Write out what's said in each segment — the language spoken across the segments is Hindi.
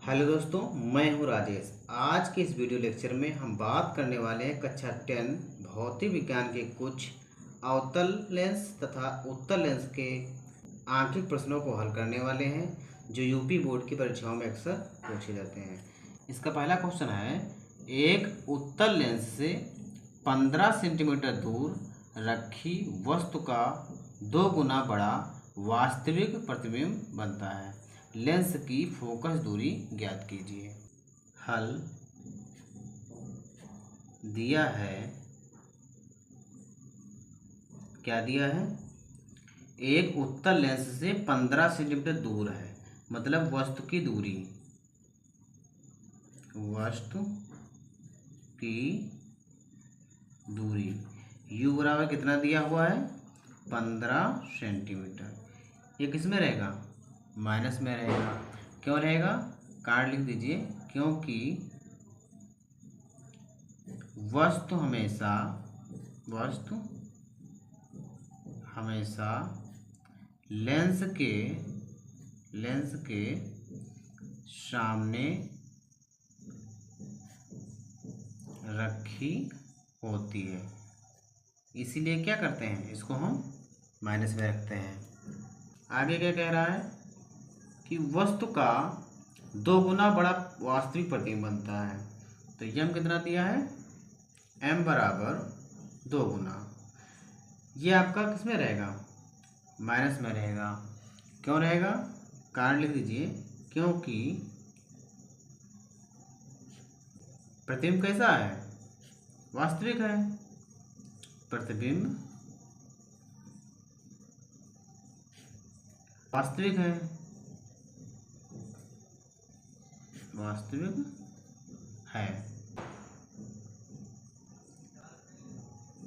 हेलो दोस्तों, मैं हूं राजेश। आज के इस वीडियो लेक्चर में हम बात करने वाले हैं कक्षा 10 भौतिक विज्ञान के कुछ अवतल लेंस तथा उत्तल लेंस के आंखिक प्रश्नों को हल करने वाले हैं जो यूपी बोर्ड की परीक्षाओं में अक्सर पूछे जाते हैं। इसका पहला क्वेश्चन है, एक उत्तल लेंस से 15 सेंटीमीटर दूर रखी वस्तु का 2 गुना बड़ा वास्तविक प्रतिबिंब बनता है। लेंस की फोकस दूरी ज्ञात कीजिए। हल दिया है, क्या दिया है? एक उत्तल लेंस से 15 सेंटीमीटर दूर है, मतलब वस्तु की दूरी, वस्तु की दूरी u बराबर कितना दिया हुआ है? 15 सेंटीमीटर। ये किस में रहेगा? माइनस में रहेगा। क्यों रहेगा? कारण लिख दीजिए, क्योंकि वस्तु हमेशा लेंस के सामने रखी होती है, इसीलिए क्या करते हैं, इसको हम माइनस में रखते हैं। आगे क्या कह रहा है कि वस्तु का 2 गुना बड़ा वास्तविक प्रतिबिंब बनता है। तो यम कितना दिया है? m बराबर 2 गुना। ये आपका किस में रहेगा? माइनस में रहेगा। क्यों रहेगा? कारण लिख दीजिए, क्योंकि प्रतिबिंब कैसा है? वास्तविक है। प्रतिबिंब वास्तविक है, वास्तविक है,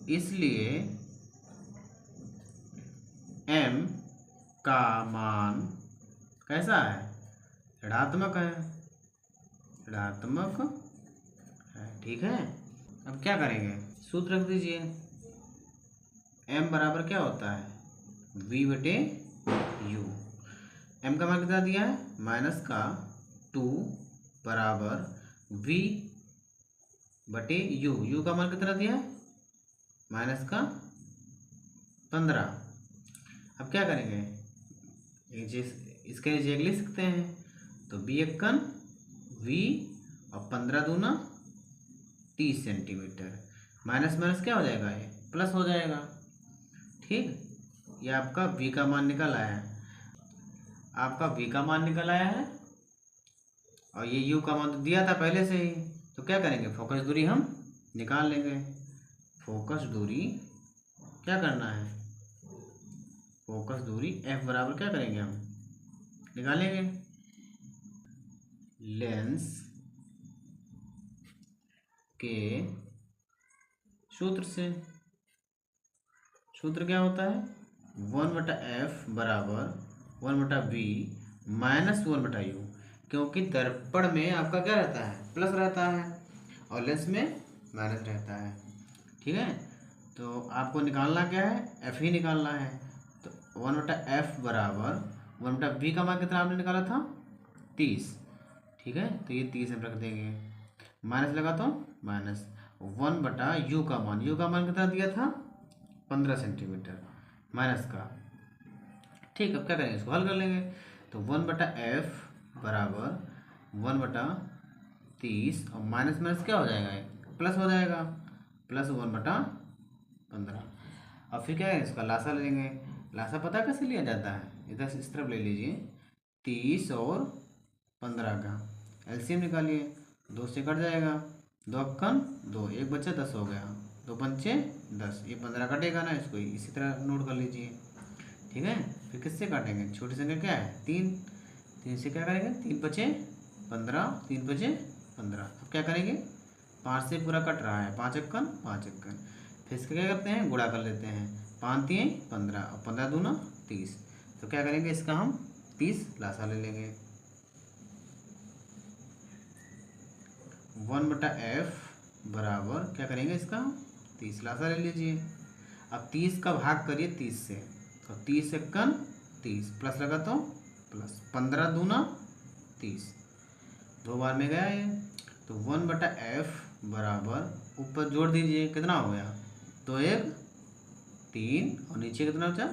इसलिए m का मान कैसा है? ऋणात्मक है, ऋणात्मक है। ठीक है, अब क्या करेंगे? सूत्र रख दीजिए। m बराबर क्या होता है? v बटे u। m का मान कितना दिया है? माइनस का 2 बराबर v बटे u। u का मान कितना दिया है? माइनस का 15। अब क्या करेंगे? इसके नीचे लिख सकते हैं, तो b एकन v और 15 दूना 30 सेंटीमीटर। माइनस माइनस क्या हो जाएगा? ये प्लस हो जाएगा। ठीक, ये आपका v का मान निकल आया है, आपका v का मान निकल आया है, और ये u का मान तो दिया था पहले से ही। तो क्या करेंगे? फोकस दूरी हम निकाल लेंगे। फोकस दूरी क्या करना है? फोकस दूरी f बराबर क्या करेंगे? हम निकालेंगे लेंस के सूत्र से। सूत्र क्या होता है? 1/f बराबर 1/v माइनस 1/u। क्योंकि दर्पण में आपका क्या रहता है? प्लस रहता है, और लेंस में माइनस रहता है। ठीक है, तो आपको निकालना क्या है? f ही निकालना है। तो 1/f बराबर 1/v का मान कितना आपने निकाला था? 30। ठीक है, तो ये 30 हम रख देंगे। माइनस लगा तो माइनस 1/u का मान, u का मान कितना दिया था? 15 सेंटीमीटर माइनस का। ठीक, अब क्या करेंगे? इसको हल कर लेंगे। तो 1/f बराबर 1/30, और माइनस माइनस क्या हो जाएगा? प्लस हो जाएगा, प्लस 1/15। अब फिर क्या है? इसका लासा ले लेंगे। लासा पता कैसे लिया जाता है? इधर से इस तरफ ले लीजिए, 30 और 15 का एलसीएम निकालिए। 2 से कट जाएगा, 2 अक्कन 2, 1 बच्चा 10 हो गया, 2 पंचे 10, ये 15 कटेगा ना, इसको इसी तरह नोट कर लीजिए। ठीक है, फिर किससे काटेंगे? छोटी संख्या क्या है? 3। 3 से क्या करेंगे? 3 बचे 15, 3 बचे 15। अब क्या करेंगे? 5 से पूरा कट रहा है, 5 अक्कन 5 अक्कन। फिर इसका क्या करते हैं? गुणा कर लेते हैं। 5 3 15 और 15 दूना 30। तो क्या करेंगे? इसका हम 30 लासा ले लेंगे। 1/f बराबर क्या करेंगे? इसका 30 लासा ले लीजिए। अब 30 का भाग करिए 30 से, तो 30 अक्कन 30, प्लस लगा तो प्लस 15 दूना 30, 2 बार में गया ये, तो 1/f बराबर ऊपर जोड़ दीजिए, कितना हो गया, 2 1 3 और नीचे कितना बचा,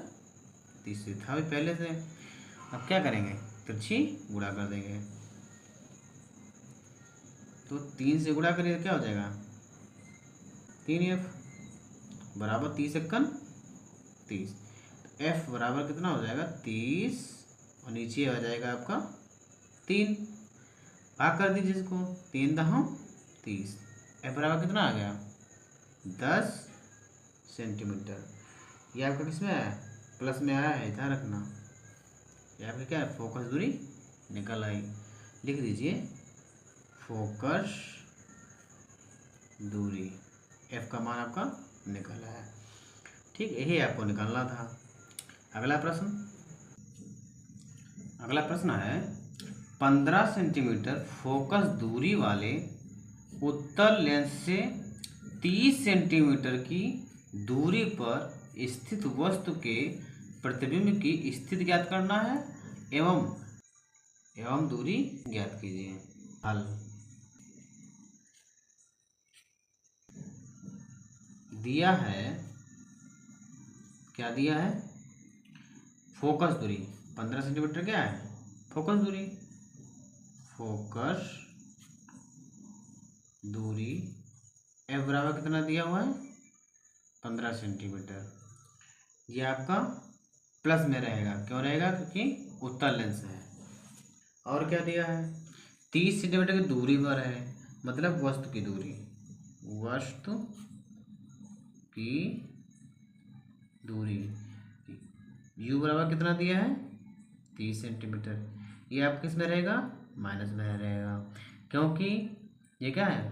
30 था भी पहले से। अब क्या करेंगे, तिरछी गुणा कर देंगे, तो 3 से गुणा करिए क्या हो जाएगा, 3f बराबर 30 एकन 30, तो f बराबर कितना हो जाएगा 30 और नीचे आ जाएगा आपका 3, भाग कर दीजिए इसको, 3 दहां 30, f बराबर कितना आ गया 10 सेंटीमीटर। ये आपका किस में आया, प्लस में आया है, ध्यान रखना। ये आपकी क्या है, फोकस दूरी निकल आई, लिख दीजिए फोकस दूरी, f का मान आपका निकल आया। ठीक, यही आपको निकालना था। अगला प्रश्न है 15 सेंटीमीटर फोकस दूरी वाले उत्तल लेंस से 30 सेंटीमीटर की दूरी पर स्थित वस्तु के प्रतिबिंब की स्थिति ज्ञात करना है एवं दूरी ज्ञात कीजिए। हल, दिया है, क्या दिया है, फोकस दूरी 15 सेंटीमीटर क्या है, फोकस दूरी, फोकस दूरी f बराबर कितना दिया हुआ है 15 सेंटीमीटर। ये आपका प्लस में रहेगा, क्यों रहेगा, क्योंकि उत्तल लेंस है। और क्या दिया है, 30 सेंटीमीटर की दूरी पर है, मतलब वस्तु की दूरी, वस्तु की दूरी, u बराबर कितना दिया है 30 सेंटीमीटर। ये आप किस में रहेगा, माइनस में रहेगा, क्योंकि ये क्या है,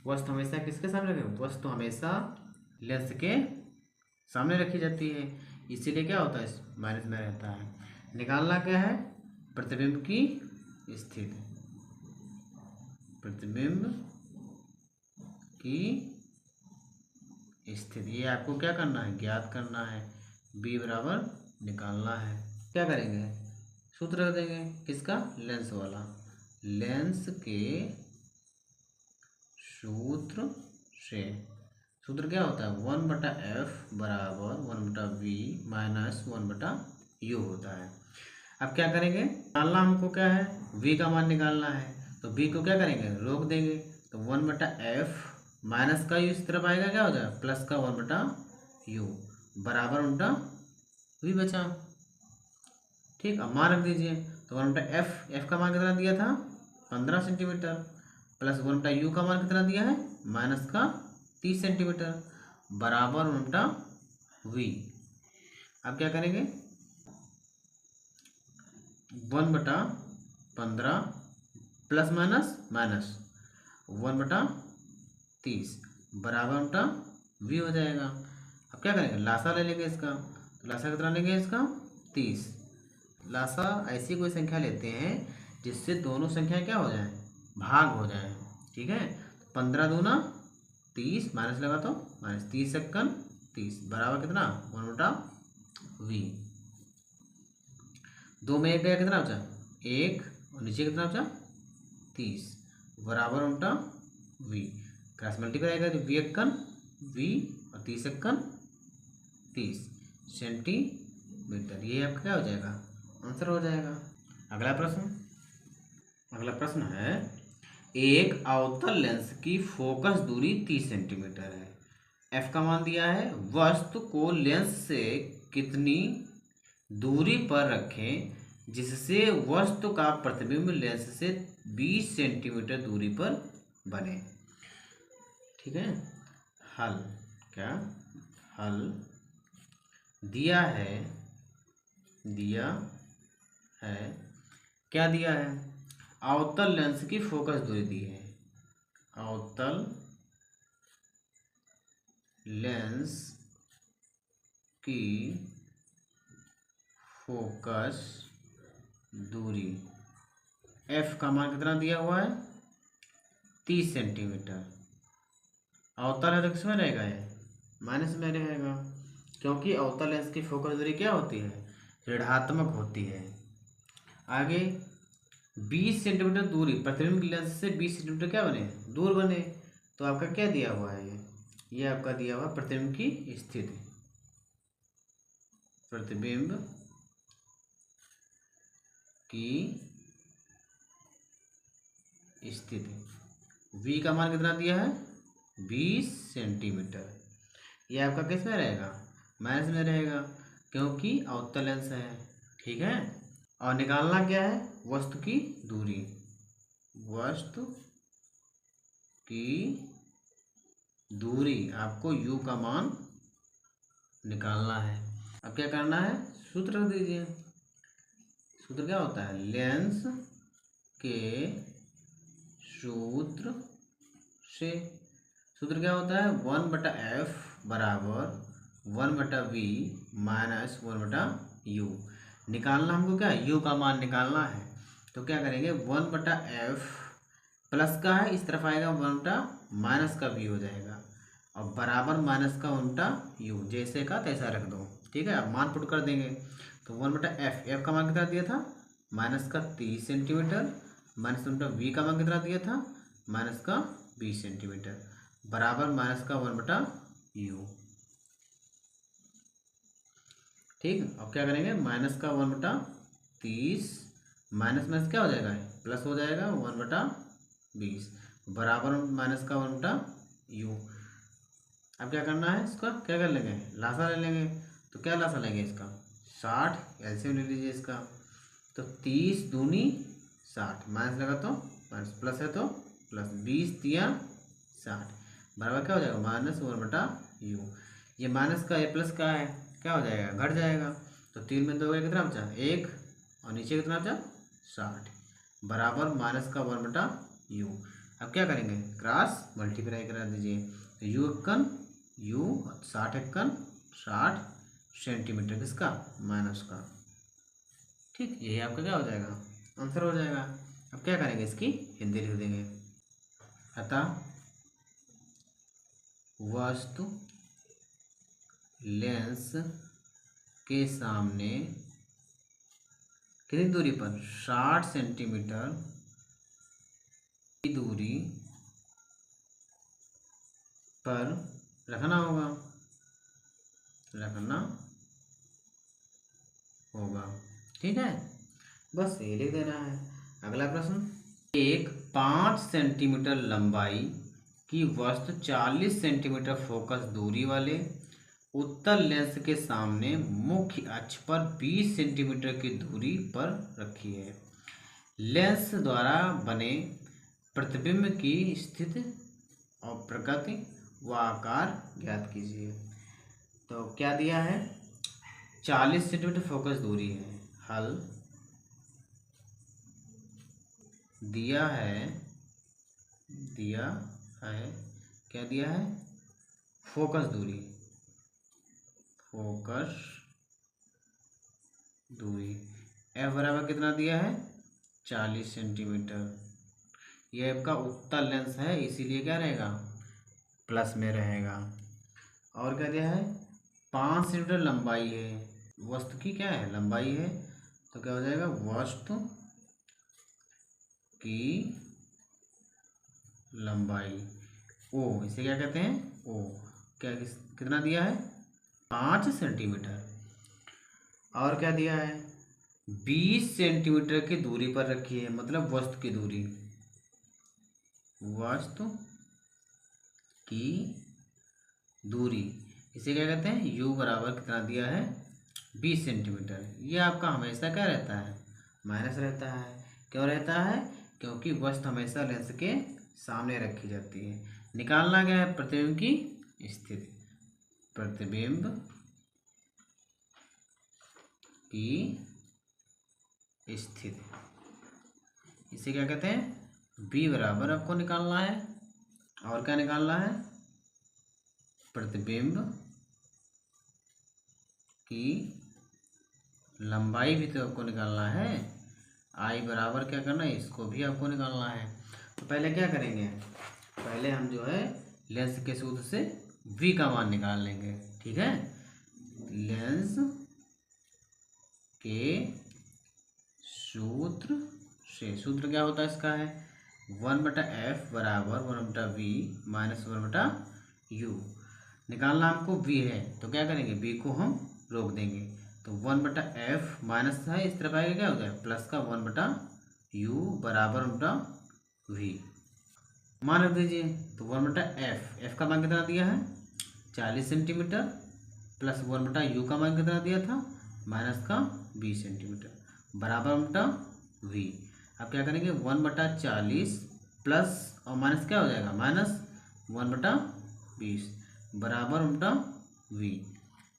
वस्तु हमेशा किसके सामने रखे, वस्तु हमेशा लेंस के सामने रखी जाती है, इसीलिए क्या होता है, माइनस में रहता है। निकालना क्या है, प्रतिबिंब की स्थिति, प्रतिबिंब की स्थिति, ये आपको क्या करना है, ज्ञात करना है। b बराबर निकालना है, क्या करेंगे, सूत्र रख देंगे, किसका, लेंस वाला, लेंस के सूत्र से, सूत्र क्या होता है, 1/f बराबर 1/v माइनस 1/u होता है। अब क्या करेंगे, निकालना हमको क्या है, v का मान निकालना है, तो v को क्या करेंगे, रोक देंगे, तो 1/f माइनस का u इस तरफ आएगा, क्या हो जाएगा, प्लस का 1/u बराबर उल्टा v बचा। ठीक, अब मान रख दीजिए, तो 1/f का मान कितना दिया था 15 सेंटीमीटर, प्लस 1/u का मान कितना दिया है, माइनस का 30 सेंटीमीटर बराबर 1/v। अब क्या करेंगे, 1/15 प्लस माइनस माइनस 1/30 बराबर 1/v हो जाएगा। अब क्या करेंगे, लासा ले लेंगे इसका, तो लासा कितना लेंगे इसका 30। लासा ऐसी कोई संख्या लेते हैं जिससे दोनों संख्याएं क्या हो जाएं, भाग हो जाएं। ठीक है, 15 दूना 30 माइनस लगा तो माइनस 30 सेकंड 30 बराबर कितना 1/v। 2 में 1 गया, कितना बचा 1 और नीचे कितना बचा 30 बराबर 1/v। क्रॉस मल्टीप्लाई करेगा तो v एकन v और 30 एकन 30 सेंटीमीटर, ये आपका क्या हो जाएगा, आंसर हो जाएगा। अगला प्रश्न है, एक अवतल लेंस की फोकस दूरी 30 सेंटीमीटर है, f का मान दिया है, वस्तु को लेंस से कितनी दूरी पर रखें जिससे वस्तु का प्रतिबिंब लेंस से 20 सेंटीमीटर दूरी पर बने। ठीक है, हल, क्या हल, दिया है क्या दिया है, अवतल लेंस की फोकस दूरी दी है, अवतल लेंस की फोकस दूरी f का मान कितना दिया हुआ है 30 सेंटीमीटर। अवतल है तो किसमें रहेगा, ये माइनस में रहेगा, क्योंकि अवतल लेंस की फोकस दूरी क्या होती है, ऋणात्मक होती है। आगे 20 सेंटीमीटर दूरी, प्रतिबिंब लेंस से 20 सेंटीमीटर क्या बने, दूर बने। तो आपका क्या दिया हुआ है, ये आपका दिया हुआ प्रतिबिंब की स्थिति, प्रतिबिंब की स्थिति। v का मान कितना दिया है, 20 सेंटीमीटर। ये आपका किस में रहेगा, माइनस में रहेगा, क्योंकि अवतल लेंस है। ठीक है, और निकालना क्या है, वस्तु की दूरी, वस्तु की दूरी, आपको u का मान निकालना है। अब क्या करना है, सूत्र रख दीजिए। सूत्र क्या होता है, लेंस के सूत्र से, सूत्र क्या होता है, 1/f बराबर 1/v माइनस 1/u। निकालना हमको क्या है, u का मान निकालना है। तो क्या करेंगे, 1/f प्लस का है, इस तरफ आएगा 1/- का v हो जाएगा, और बराबर माइनस का 1/u, जैसे का तैसा रख दो। ठीक है, अब मान पुट कर देंगे। तो 1/f, f का मान कितना दिया था, -30 सेंटीमीटर, माइनस 1/v का मान कितना दिया था, -20 सेंटीमीटर, बराबर माइनस का 1/u। ठीक, अब क्या करेंगे, माइनस का 1/30, माइनस माइनस क्या हो जाएगा, प्लस हो जाएगा 1/20, बराबर माइनस का 1/u। अब क्या करना है, इसका क्या कर लेंगे, लासा ले लेंगे। तो क्या लासा लेंगे इसका, 60, एलसीएम ले लीजिए इसका। तो 30 दूनी 60, माइनस लगा तो माइनस, प्लस है तो प्लस, 20 तिया 60, बराबर क्या हो जाएगा, -1/u। ये माइनस का ये प्लस का है, क्या हो जाएगा, घट जाएगा। तो 3 में 2 कितना बचा, 1, और नीचे कितना बचा, 60, बराबर माइनस का 1/u। अब क्या करेंगे, क्रॉस मल्टीप्लाई करा दीजिए। तो u एक्कन u, 60 एक्कन 60 सेंटीमीटर, किसका, माइनस का। ठीक, यही आपका क्या हो जाएगा, आंसर हो जाएगा। अब क्या करेंगे, इसकी हिंदी लिख देंगे। अतः वस्तु लेंस के सामने कितनी दूरी पर, 60 सेंटीमीटर की दूरी पर रखना होगा, ठीक है, बस ये लिख देना है। अगला प्रश्न, एक 5 सेंटीमीटर लंबाई की वस्तु 40 सेंटीमीटर फोकस दूरी वाले उत्तल लेंस के सामने मुख्य अक्ष पर 20 सेंटीमीटर की दूरी पर रखी है। लेंस द्वारा बने प्रतिबिंब की स्थिति और प्रकृति व आकार ज्ञात कीजिए। तो क्या दिया है, 40 सेंटीमीटर फोकस दूरी है, हल दिया है क्या दिया है, फोकस दूरी f बराबर कितना दिया है, 40 सेंटीमीटर। यह आपका उत्तल लेंस है, इसीलिए क्या रहेगा, प्लस में रहेगा। और क्या दिया है, 5 सेंटीमीटर लंबाई है, वस्तु की क्या है, लंबाई है। तो क्या हो जाएगा, वस्तु की लंबाई ओ, इसे क्या कहते हैं, ओ। क्या कितना दिया है, 5 सेंटीमीटर। और क्या दिया है, 20 सेंटीमीटर की दूरी पर रखी है, मतलब वस्तु की दूरी, वस्तु की दूरी, इसे क्या कहते हैं, u बराबर कितना दिया है, 20 सेंटीमीटर। ये आपका हमेशा क्या रहता है, माइनस रहता है। क्यों रहता है, क्योंकि वस्तु हमेशा लेंस के सामने रखी जाती है। निकालना क्या है, प्रतिबिंब की स्थिति, प्रतिबिंब की स्थिति, इसे क्या कहते हैं, b बराबर आपको निकालना है। और क्या निकालना है, प्रतिबिंब की लंबाई भी तो आपको निकालना है, i बराबर क्या करना है, इसको भी आपको निकालना है। तो पहले क्या करेंगे, पहले हम जो है लेंस के सूत्र से v का मान निकाल लेंगे। ठीक है, लेंस के सूत्र से। सूत्र क्या होता है इसका है 1/f बराबर 1/v माइनस 1/u। निकालना हमको v है तो क्या करेंगे v को हम रोक देंगे तो 1/f माइनस है इस तरफ आएगा क्या हो जाए प्लस का 1/u बराबर 1/v। मान रख दीजिए तो 1/f का मान कितना दिया है 40 सेंटीमीटर प्लस 1/u का मान कितना दिया था माइनस का 20 सेंटीमीटर बराबर 1/v। अब क्या करेंगे 1/40 प्लस और माइनस क्या हो जाएगा माइनस 1/20 बराबर 1/v।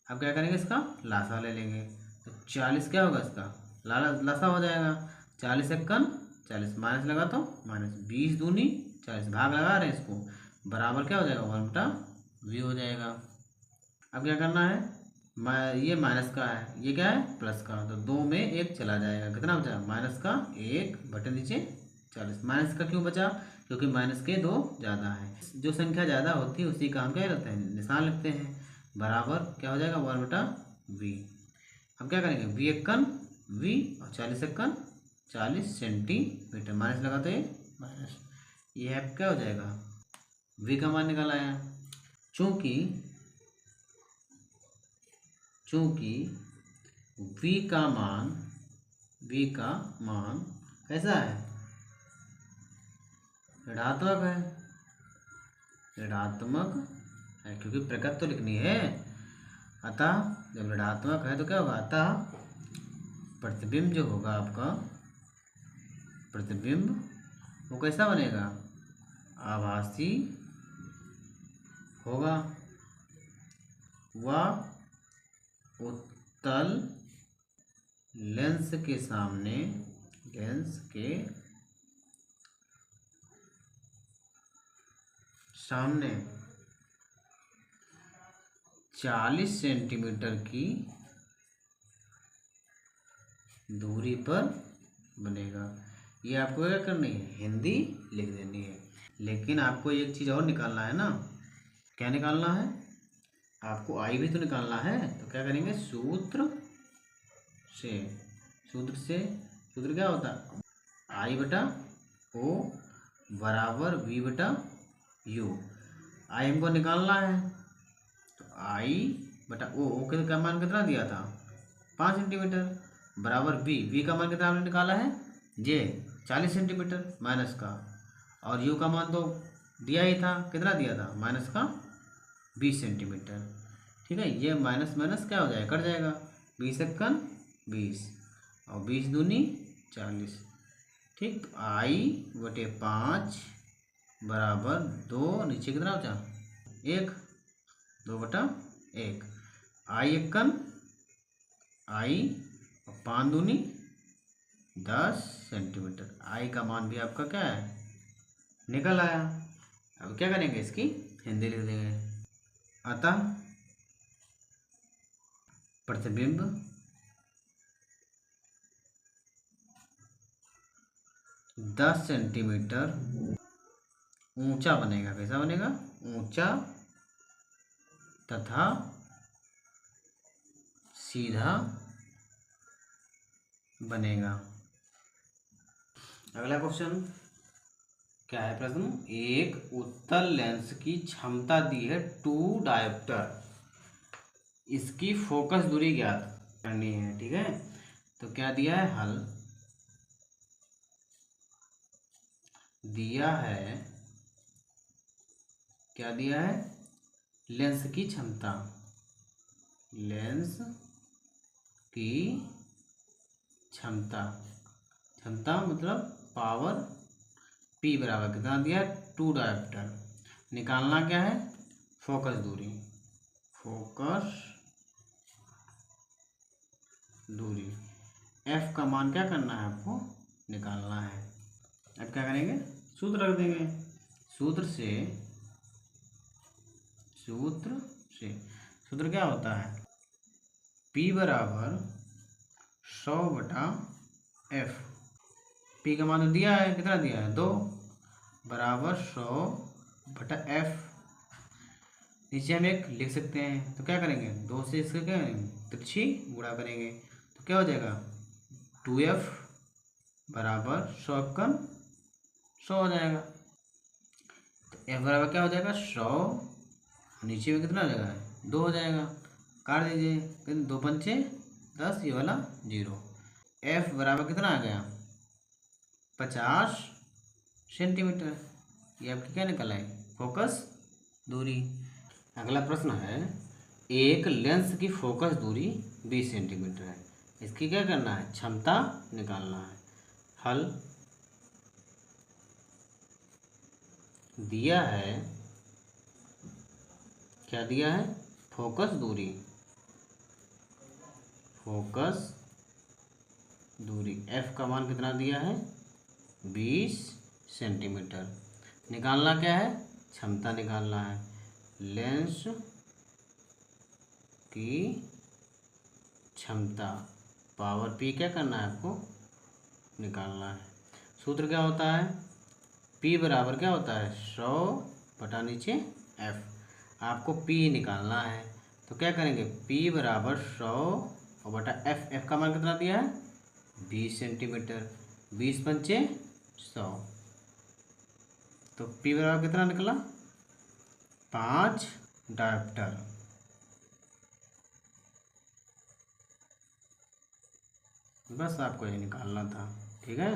अब क्या करेंगे इसका लासा ले लेंगे तो 40 क्या होगा इसका लासा हो जाएगा 40 एकन 40 माइनस लगा तो माइनस 20 दूनी 40 भाग लगा रहे हैं इसको बराबर क्या हो जाएगा 1/v हो जाएगा। अब क्या करना है ये माइनस का है ये क्या है प्लस का तो 2 में 1 चला जाएगा कितना बचा माइनस का 1 बटे नीचे 40। माइनस का क्यों बचा क्योंकि माइनस के 2 ज़्यादा है जो संख्या ज़्यादा होती है उसी का हम क्या रखते हैं निशान लिखते हैं बराबर क्या हो जाएगा 1/v। अब क्या करेंगे v एकन v और 40 एकन 40 सेंटीमीटर माइनस लगा तो ये माइनस ये अब क्या हो जाएगा v का मान निकाल आया। चूँकि v का मान कैसा है ऋणात्मक है क्योंकि प्रकृत तो लिखनी है अतः जब ऋणात्मक है तो क्या होगा अतः प्रतिबिंब जो होगा आपका प्रतिबिंब वो कैसा बनेगा आभासी होगा वह उत्तल लेंस के सामने 40 सेंटीमीटर की दूरी पर बनेगा। ये आपको क्या करनी है हिंदी लिख देनी है लेकिन आपको एक चीज़ और निकालना है ना क्या निकालना है आपको आई भी तो निकालना है तो क्या करेंगे सूत्र क्या होता है आई बटा ओ बराबर वी बटा यू। आई हमको निकालना है तो आई बटा ओ के का मान कितना दिया था 5 सेंटीमीटर बराबर वी का मान कितना हमने निकाला है जे 40 सेंटीमीटर माइनस का और यू का मान तो दिया ही था कितना दिया था माइनस का 20 सेंटीमीटर। ठीक है ये माइनस माइनस क्या हो जाएगा कट जाएगा 20 एकन 20 और 20 दूनी 40। ठीक तो आई बटे 5 बराबर 2 नीचे कितना बचा 1 2/1 आई एकन आई और 5 दूनी 10 सेंटीमीटर। आई का मान भी आपका क्या है निकल आया। अब क्या करेंगे इसकी हिंदी लिख देंगे अतः प्रतिबिंब दस सेंटीमीटर ऊंचा बनेगा कैसा बनेगा ऊंचा तथा सीधा बनेगा। अगला क्वेश्चन क्या है प्रश्न एक उत्तल लेंस की क्षमता दी है 2 डायोप्टर इसकी फोकस दूरी ज्ञात करनी है। ठीक है तो क्या दिया है हल दिया है क्या दिया है लेंस की क्षमता मतलब पावर P बराबर कितना दिया है 2 डायोप्टर। निकालना क्या है फोकस दूरी F का मान क्या करना है आपको निकालना है। अब क्या करेंगे सूत्र रख देंगे सूत्र क्या होता है P बराबर 100/F। P का मान दिया है कितना दिया है 2 बराबर 100/F। नीचे हम एक लिख सकते हैं तो क्या करेंगे 2 से इसका क्या करेंगे तिरछी गुणा करेंगे तो क्या हो जाएगा 2F बराबर 100 हो जाएगा। तो F बराबर क्या हो जाएगा 100, नीचे में कितना हो जाएगा 2 हो जाएगा, काट दीजिए, कितने 2 पंचे 10, ये वाला 0। F बराबर कितना आ गया 50 सेंटीमीटर। ये आपकी क्या निकल आई फोकस दूरी। अगला प्रश्न है, एक लेंस की फोकस दूरी 20 सेंटीमीटर है, इसकी क्या करना है क्षमता निकालना है। हल दिया है, क्या दिया है फोकस दूरी, फोकस दूरी F का मान कितना दिया है 20 सेंटीमीटर। निकालना क्या है क्षमता निकालना है, लेंस की क्षमता पावर P क्या करना है आपको निकालना है। सूत्र क्या होता है P बराबर क्या होता है 100 बटा नीचे F। आपको P निकालना है तो क्या करेंगे P बराबर 100 और बटा F का मान कितना दिया है 20 सेंटीमीटर, 20 पंचे 100, तो P बराबर कितना निकला 5 डायोप्टर। बस आपको ये निकालना था, ठीक है।